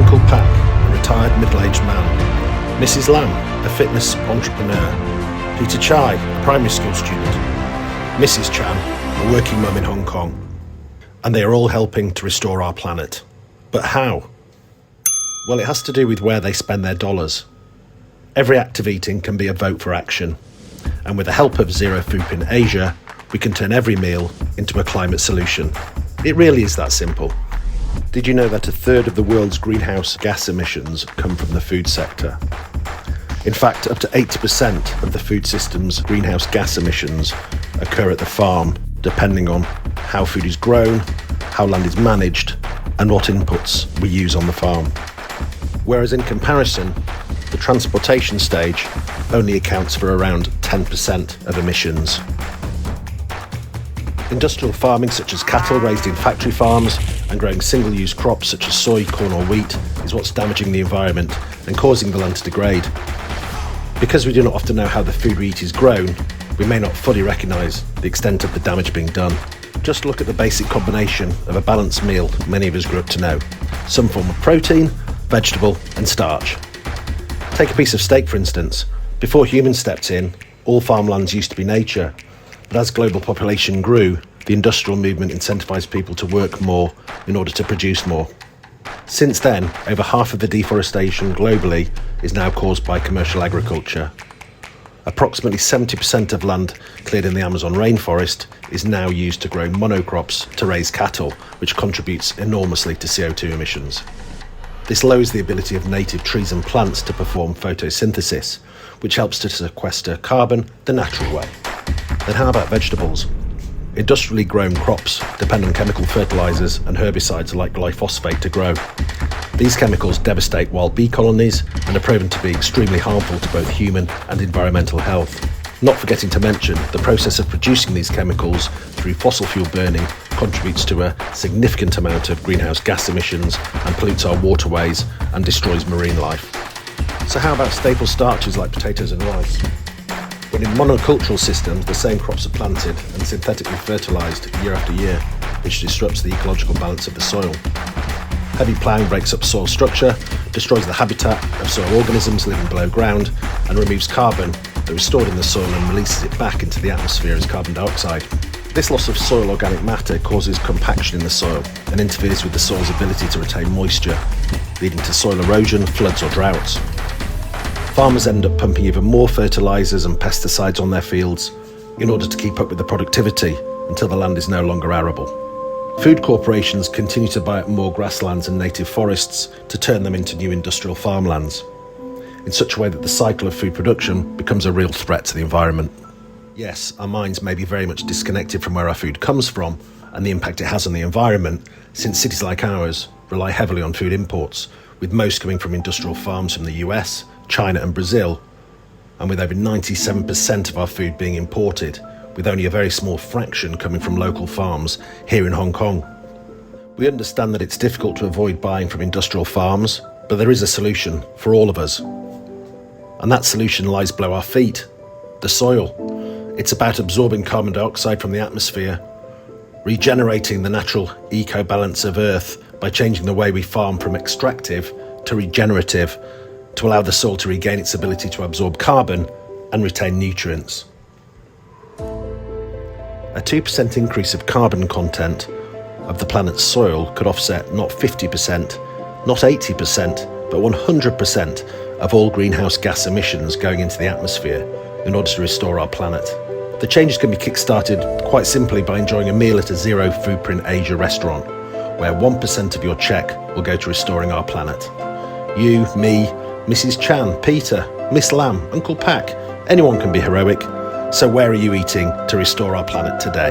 Uncle Pak, a retired middle-aged man, Mrs. Lam, a fitness entrepreneur, Peter Chai, a primary school student, Mrs. Chan, a working mum in Hong Kong. And they are all helping to restore our planet. But how? Well, it has to do with where they spend their dollars. Every act of eating can be a vote for action. And with the help of Zero Foodprint Asia, we can turn every meal into a climate solution. It really is that simple. Did you know that a third of the world's greenhouse gas emissions come from the food sector? In fact, up to 80% of the food system's greenhouse gas emissions occur at the farm, depending on how food is grown, how land is managed, and what inputs we use on the farm. Whereas in comparison, the transportation stage only accounts for around 10% of emissions. Industrial farming such as cattle raised in factory farms and growing single-use crops such as soy, corn or wheat is what's damaging the environment and causing the land to degrade. Because we do not often know how the food we eat is grown, we may not fully recognise the extent of the damage being done. Just look at the basic combination of a balanced meal many of us grew up to know. Some form of protein, vegetable and starch. Take a piece of steak for instance. Before humans stepped in, all farmlands used to be nature. But as global population grew, the industrial movement incentivised people to work more in order to produce more. Since then, over half of the deforestation globally is now caused by commercial agriculture. Approximately 70% of land cleared in the Amazon rainforest is now used to grow monocrops to raise cattle, which contributes enormously to CO2 emissions. This lowers the ability of native trees and plants to perform photosynthesis, which helps to sequester carbon the natural way. Then how about vegetables? Industrially grown crops depend on chemical fertilisers and herbicides like glyphosate to grow. These chemicals devastate wild bee colonies and are proven to be extremely harmful to both human and environmental health. Not forgetting to mention, the process of producing these chemicals through fossil fuel burning contributes to a significant amount of greenhouse gas emissions and pollutes our waterways and destroys marine life. So how about staple starches like potatoes and rice? When in monocultural systems, the same crops are planted and synthetically fertilised year after year, which disrupts the ecological balance of the soil. Heavy ploughing breaks up soil structure, destroys the habitat of soil organisms living below ground, and removes carbon that was stored in the soil and releases it back into the atmosphere as carbon dioxide. This loss of soil organic matter causes compaction in the soil and interferes with the soil's ability to retain moisture, leading to soil erosion, floods or droughts. Farmers end up pumping even more fertilisers and pesticides on their fields in order to keep up with the productivity until the land is no longer arable. Food corporations continue to buy up more grasslands and native forests to turn them into new industrial farmlands, in such a way that the cycle of food production becomes a real threat to the environment. Yes, our minds may be very much disconnected from where our food comes from and the impact it has on the environment, since cities like ours rely heavily on food imports, with most coming from industrial farms from the US, China and Brazil, and with over 97% of our food being imported, with only a very small fraction coming from local farms here in Hong Kong. We understand that it's difficult to avoid buying from industrial farms, but there is a solution for all of us. And that solution lies below our feet, the soil. It's about absorbing carbon dioxide from the atmosphere, regenerating the natural eco-balance of Earth by changing the way we farm from extractive to regenerative, to allow the soil to regain its ability to absorb carbon and retain nutrients. A 2% increase of carbon content of the planet's soil could offset not 50%, not 80%, but 100% of all greenhouse gas emissions going into the atmosphere in order to restore our planet. The changes can be kick-started quite simply by enjoying a meal at a Zero Foodprint Asia restaurant, where 1% of your check will go to restoring our planet. You, me, Mrs. Chan, Peter, Miss Lam, Uncle Pak, anyone can be heroic. So where are you eating to restore our planet today?